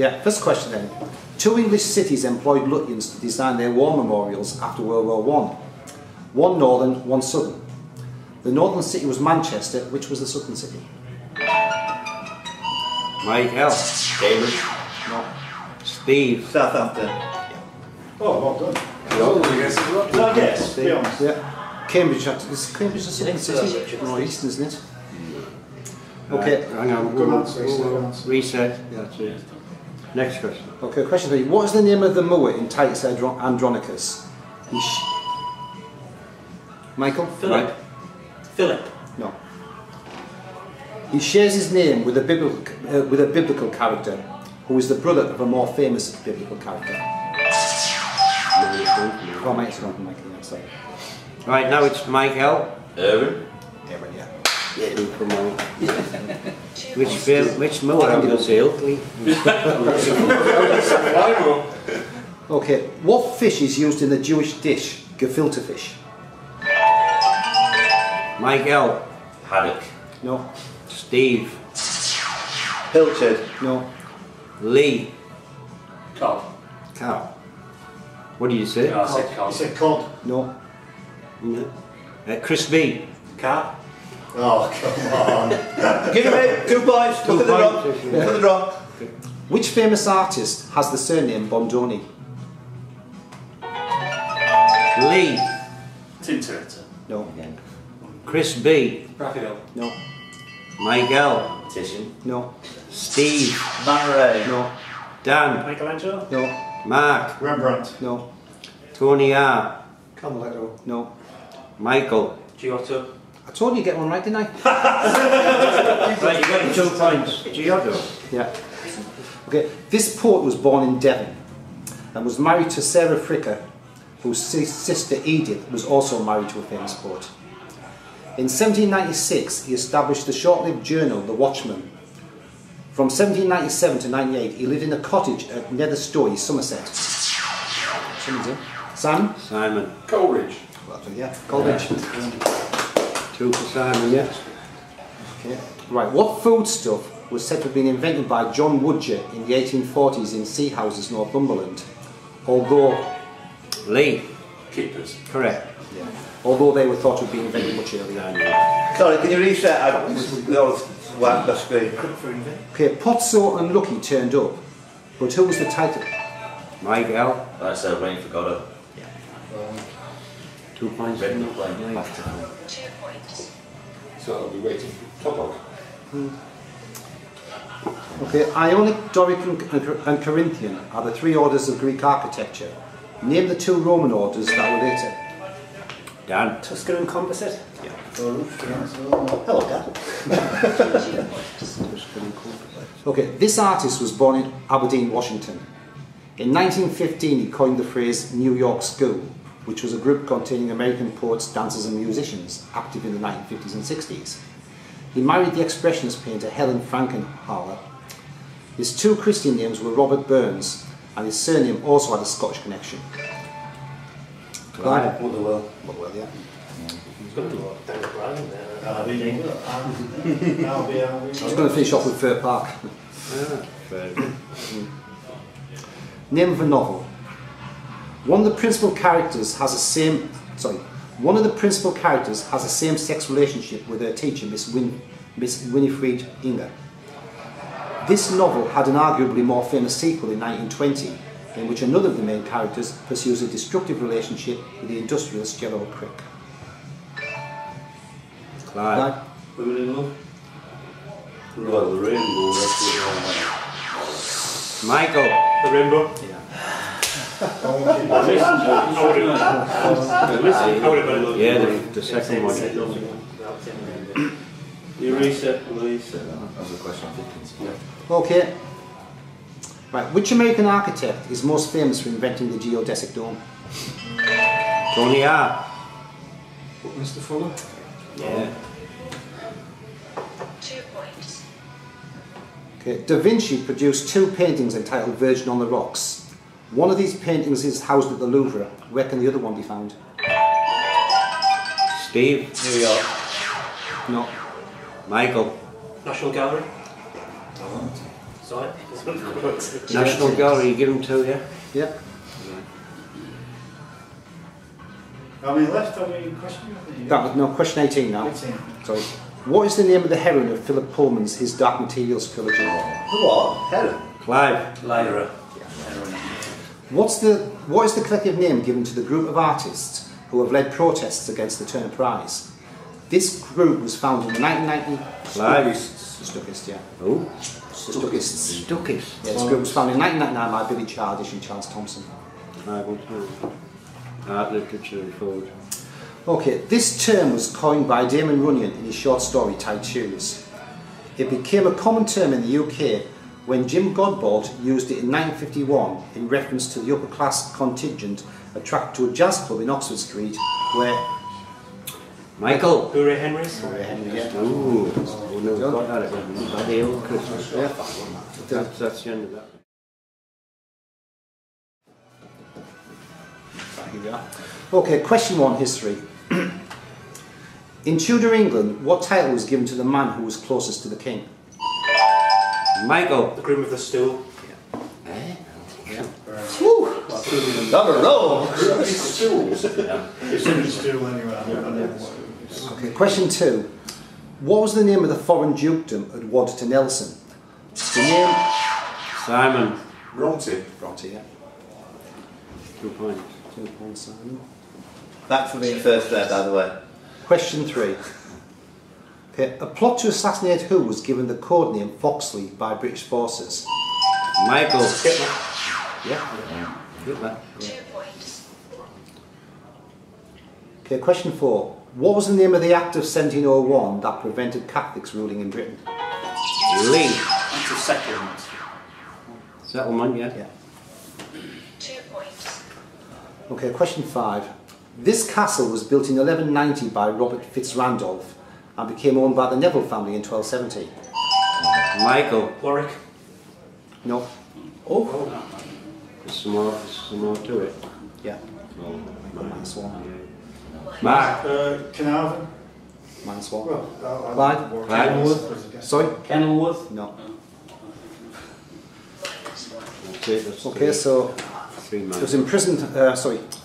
Yeah, first question then. 2 English cities employed Luthians to design their war memorials after World War I. One northern, one southern. The northern city was Manchester, which was the southern city? Michael. Cambridge. No. Steve. Southampton. Oh, well done. I guess, to be honest. Yeah. Cambridge, is Cambridge the southern city? No, eastern, isn't it? Okay. Hang on. Good answer. Good answer. Reset. That's it. Next question. Okay, question 3. What is the name of the mower in Titus Andronicus? Michael? Philip. Right. Philip. No. He shares his name with a biblical character who is the brother of a more famous biblical character. Oh, Mike's gone from Michael, yeah, sorry. Right, now it's Michael. Irving. Aaron, yeah. Two for Mike. Which mower have you sailed? Okay, what fish is used in the Jewish dish gefilte fish? Michael. Haddock. No. Steve. Pilchard. No. Lee. Cod. Cow. What did you say? I said cod. You said cod. No. No. Chris B. Cat. Oh, come on. Give him it. 2 points. Look at the draw. Look at the draw. Which famous artist has the surname Bondoni? Lee. Tintoretto. No. Chris B. Raphael. No. Michael. Titian. No. Steve. Man Ray. No. Dan. Michelangelo. No. Mark. Rembrandt. No. Tony R. Canaletto. No. Michael. Giotto. I told you to get one right, didn't I? Right, you got 2 points. Giotto. Yeah. Okay, this poet was born in Devon and was married to Sarah Fricker, whose sister Edith was also married to a famous poet. In 1796, he established the short-lived journal The Watchman. From 1797 to 98, he lived in a cottage at Netherstoy, Somerset. Someone's in. Simon? Simon. Coleridge. Well, yeah, Coleridge. 2 for Simon, yes. Okay. Right, what foodstuff was said to have been invented by John Woodger in the 1840s in Sea Houses, Northumberland? Although Lee. Keepers. Correct. Yeah. Although they were thought to have been invented much earlier. Sorry, can you reset? I was whacked the screen. Okay, Pozzo and Lucky turned up, but who was the title? Michael. That's Wayne for Godot. 2 points. Red and plain. Lee. 2 points. So I'll be waiting for Topog. Okay, Ionic, Doric and Corinthian are the 3 orders of Greek architecture. Name the 2 Roman orders that were later. Dan. Tuscan and Composite. Yeah. Hello, Dad. 2 points. Okay, this artist was born in Aberdeen, Washington. In 1915 he coined the phrase New York School, which was a group containing American poets, dancers and musicians active in the 1950s and 60s. He married the expressionist painter Helen Frankenhaler. His 2 Christian names were Robert Burns, and his surname also had a Scottish connection. Clive? Motherwell. Well, yeah. I was going to finish off with Fir Park. Name of a novel. One of the principal characters has a same-sex relationship with her teacher, Miss Winifred Inger. This novel had an arguably more famous sequel in 1920, in which another of the main characters pursues a destructive relationship with the industrialist Gerald Crick. Clive. Women in Love. Well, the Rainbow. That's Michael. The Rainbow. Yeah. Yeah, the second one. You reset, please. That was a question of 15. Okay. Right, which American architect is most famous for inventing the geodesic dome? Tony R. Mr. Fuller? Yeah. 2 points. Okay. Da Vinci produced 2 paintings entitled Virgin on the Rocks. One of these paintings is housed at the Louvre. Where can the other one be found? Steve. New York. No. Michael. National Gallery. Sorry. National Gallery, give them to you. Yeah. How many left? How many questions? That was, no, question 18 now. 18. Sorry. What is the name of the heroine of Philip Pullman's His Dark Materials trilogy? What? Heron. Clive. Lyra. What is the collective name given to the group of artists who have led protests against the Turner Prize? This group was founded in 1990. Clive. Stuckists, yeah. Oh, Stuckists. Stuckists. Yeah, this group was founded in 1999 by Billy Childish and Charles Thompson. Clive and Tom. Art, literature and food. Okay, this term was coined by Damon Runyon in his short story Tight Shoes. It became a common term in the UK when Jim Godbolt used it in 1951 in reference to the upper class contingent attracted to a jazz club in Oxford Street where... Michael. Hooray Henry's. Henry, yeah. Ooh, oh no, got that again. Bloody old Christmas. Yeah. That's the end of that. Here we are. Okay, question 1, history. In Tudor England, what title was given to the man who was closest to the king? Michael. The groom of the stool. Eh? Yeah. Woo! On a roll. Stools. It's in the stool anyway. Okay, question 2. What was the name of the foreign dukedom at Waddington Nelson? The name... Simon. Bronte. Bronte, yeah. 2 points. 2 points, Simon. Thanks for being first there, by the way. Question 3. Okay, a plot to assassinate who was given the code name Foxley by British forces? Michael. Yeah. Hitler. 2 points. Okay, question 4. What was the name of the Act of 1701 that prevented Catholics ruling in Britain? Lee. That's a second. Settlement, yeah. Yeah. 2 points. Okay, question 5. This castle was built in 1190 by Robert Fitzrandolph and became owned by the Neville family in 1270. Michael. Warwick. No. Oh. There's some more to it. Yeah. Oh, Minus 1. yeah. Mark. Carnarvon. Minus 1. Well, Clyde? Clyde. Sorry? Kenilworth. No. That's it. That's Okay, three. so 3 it man. was imprisoned,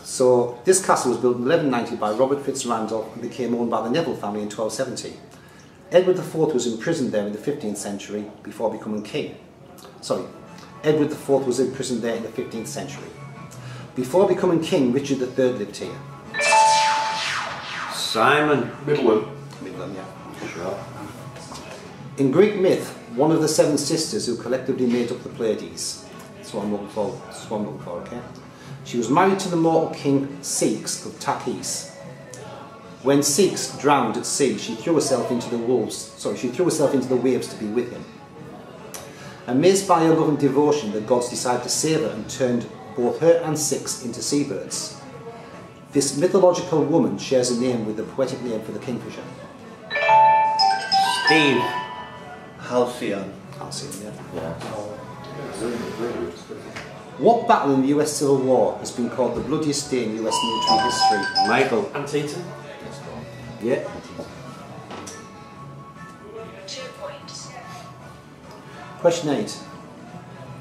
so this castle was built in 1190 by Robert Fitzrandolph and became owned by the Neville family in 1270. Edward IV was imprisoned there in the 15th century before becoming king. Edward IV was imprisoned there in the 15th century. Before becoming king, Richard III lived here. Simon. Midland. Midland, yeah. Sure. In Greek myth, one of the 7 sisters who collectively made up the Pleiades. That's what I'm looking for, okay? She was married to the mortal king Ceyx of Takis. When Ceyx drowned at sea, she threw herself into the waves to be with him. Amazed by her love and devotion, the gods decided to save her and turned both her and Ceyx into seabirds. This mythological woman shares a name with the poetic name for the kingfisher. Steve. Halcyon. Halcyon, yeah. What battle in the US Civil War has been called the bloodiest day in US military history? Michael. Antietam. Yeah. 2 points. Question 8.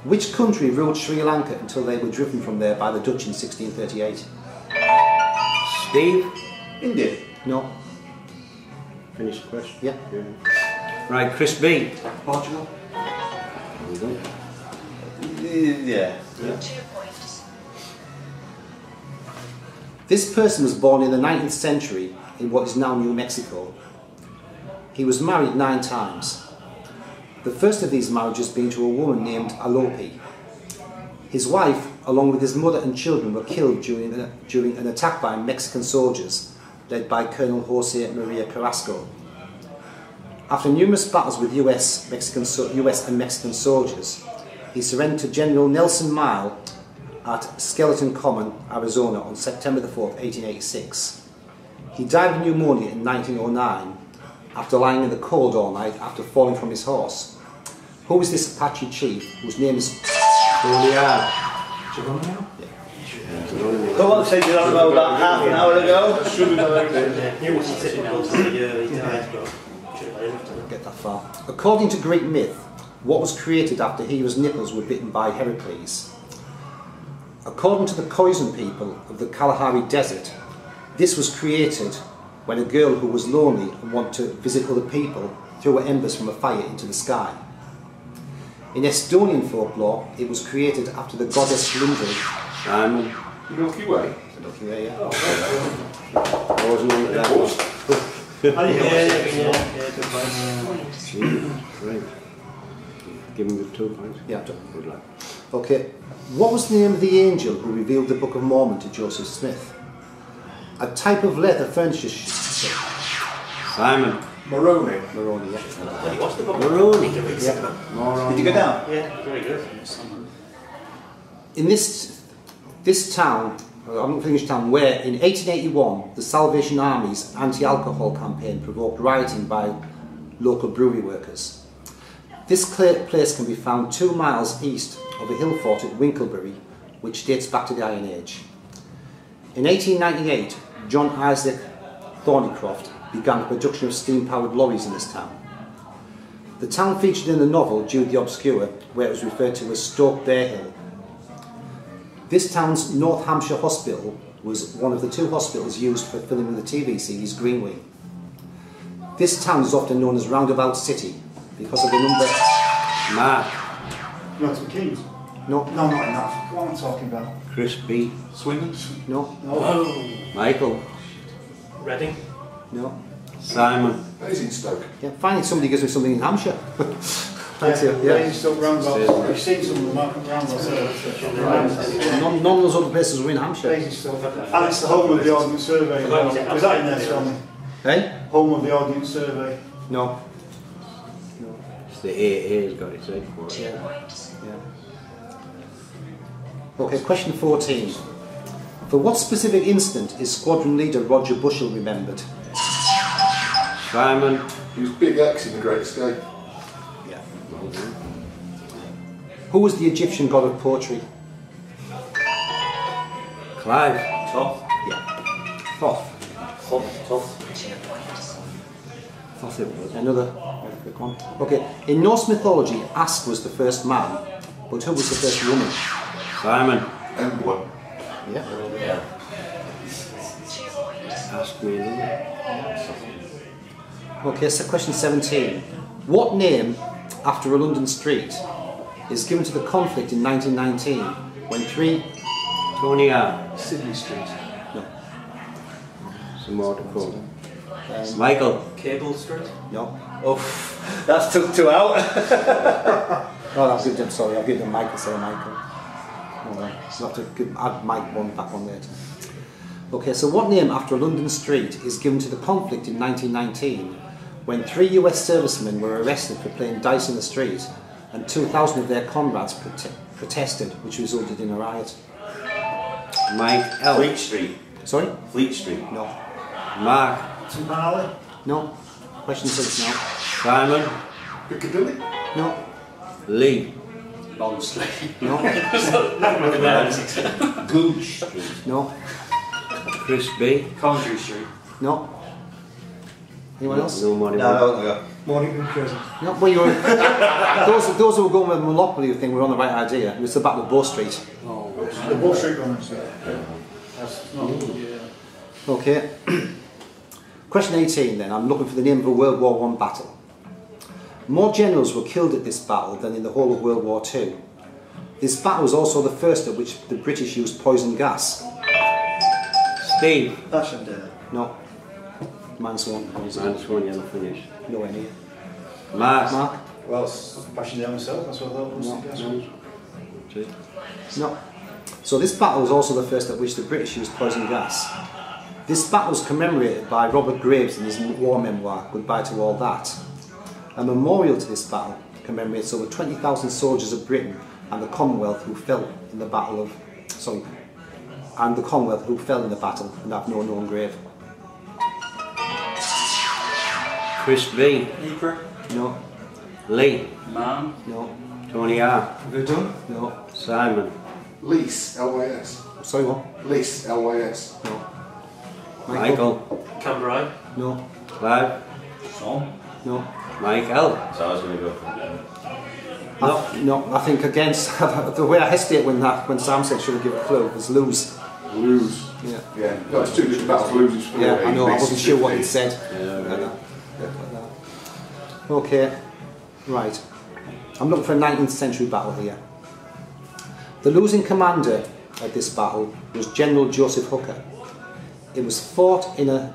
Which country ruled Sri Lanka until they were driven from there by the Dutch in 1638? Steve. India. No. Finish the question. Yeah. Right, Chris B. Portugal. There we go. Yeah. 2 points. This person was born in the 19th century in what is now New Mexico. He was married 9 times. The first of these marriages being to a woman named Alope. His wife, along with his mother and children, were killed during an attack by Mexican soldiers led by Colonel Jose Maria Carrasco. After numerous battles with US and Mexican soldiers, he surrendered to General Nelson Mile at Skeleton Common, Arizona on September the 4th, 1886. He died of pneumonia in 1909 after lying in the cold all night after falling from his horse. Who was this Apache chief whose name is... Julia. Geronimo? Come on, said you about half an hour ago. He was sitting down to the he died, but should have left. Get that far. According to Greek myth, what was created after Heva's nipples were bitten by Heracles? According to the Khoisan people of the Kalahari Desert, this was created when a girl who was lonely and wanted to visit other people threw embers from a fire into the sky. In Estonian folklore, it was created after the goddess Lindri. Simon. Milky Way. Yeah. I wasn't on that one. Right. Give him the 2 points. Yeah. Good luck. Okay. What was the name of the angel who revealed the Book of Mormon to Joseph Smith? A type of leather furniture. Simon. Moroni. Moroni, yeah. What's the book? Moroni. Yeah. Did you go down? Yeah, very good. In this town, I'm not English town, where in 1881 the Salvation Army's anti-alcohol campaign provoked rioting by local brewery workers. This place can be found 2 miles east of a hill fort at Winklebury, which dates back to the Iron Age. In 1898, John Isaac Thornycroft began the production of steam-powered lorries in this town. The town featured in the novel Jude the Obscure, where it was referred to as Stoke Bear Hill. This town's North Hampshire Hospital was one of the 2 hospitals used for filming the TV series Green Wing. This town is often known as Roundabout City because of the number... Mark. Milton Keynes. No, No, not enough. What am I talking about? Chris B. Swindon. no, Oh, Michael. Reading. no. Simon. Basingstoke. Yeah, finally somebody gives me something in Hampshire. Thanks, yeah. Basingstoke roundabout. You've seen some of the market roundabouts. None of those other places were in Hampshire. Basingstoke. And it's the home of the Ordnance Survey. as well. Was that in there, Stormy? Eh? Home of the Ordnance Survey. No. It's the AA's got it said for it. Two points. Yeah. Okay, question 14. For what specific incident is squadron leader Roger Bushell remembered? Simon. He was Big X in The Great Escape. Yeah. Well done. Who was the Egyptian god of poetry? Clive. Tough. Yeah. Thoth. Tough. 2 points. Thoth it was. Another very quick one. Okay, in Norse mythology, Ask was the first man, but who was the first woman? Simon. Embla. Yeah. 2 points. Ask me another. Okay, so question 17. What name, after a London street, is given to the conflict in 1919 when 3... Tony R. Sydney Street. No. Some more to come. Michael. Cable Street. No. Oh, that's took 2 out. Oh, I'll give them, sorry, I'll give them Michael, say Michael. Hold on. I'll have to add Mike one back on later. Okay, so what name after a London street is given to the conflict in 1919 when 3 US servicemen were arrested for playing dice in the street and 2,000 of their comrades protested, which resulted in a riot? Mike L. Fleet Street. Sorry? Fleet Street. No. Mark. St. Alley. No. Question 6 now. Simon. Piccadilly. No. Lee. Barnsley. No. Gooch Street. No. Chris B. Coventry Street. No. Anyone else? No money. No. Mornington Crescent. No, well, you were, those who were going with the Monopoly thing were on the right idea. It was the Battle of Bow Street. The Wall Street runners. That's not. Yeah. Okay. Question 18 then. I'm looking for the name of a World War I battle. More generals were killed at this battle than in the whole of World War II. This battle was also the first at which the British used poison gas. Steve. Passchendaele. No. -1. Minus one, you'll finish. Nowhere near. Mark. Mark? Well, it's Passchendaele myself. That's what I thought was the gas one. Two. No. So this battle was also the first at which the British used poison gas. This battle was commemorated by Robert Graves in his war memoir, Goodbye to All That. A memorial to this battle commemorates over 20,000 soldiers of Britain and the Commonwealth who fell in the battle of... Sorry. And the Commonwealth who fell in the battle and have no known grave. Chris B. Ypres. No. Lee. Man. No. Tony R. Verdun. No. Simon. Lease. LYS. Sorry, what? Lease. LYS. No. Michael. Cambrai. No. Clive. Son. No. Mike L. So I was going to go for No, I think against the way I hesitate when Sam said should we give a clue was lose. Lose. Yeah. Yeah. That's two different battles. Lose is for Yeah, I know. I Leeds wasn't is sure what 50. he said. Yeah, Okay, right. I'm looking for a 19th century battle here. The losing commander at this battle was General Joseph Hooker. It was fought in a.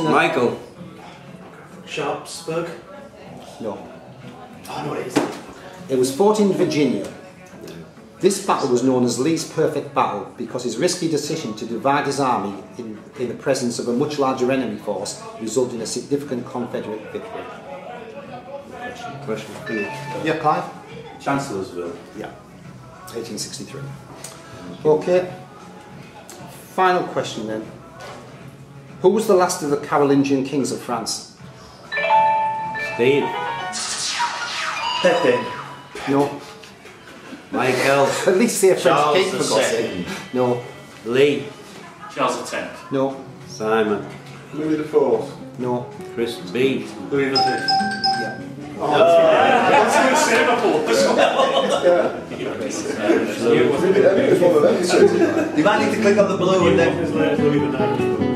Michael. Sharpsburg. No. Oh, no, it is. It was fought in Virginia. This battle was known as Lee's perfect battle because his risky decision to divide his army in the presence of a much larger enemy force resulted in a significant Confederate victory. Question for you. Yeah, Clive? Chancellorsville. Yeah, 1863. Okay, final question then. Who was the last of the Carolingian kings of France? Steve. Pepin. No. Michael. At least say a French Charles king for God's II. sake. No. Lee. Charles X. No. Simon. Louis the Fourth. No. Chris B. Louis V. Yeah. That's going to say before as well. Before the You might need to click on the blue and then. Louis the Ninth.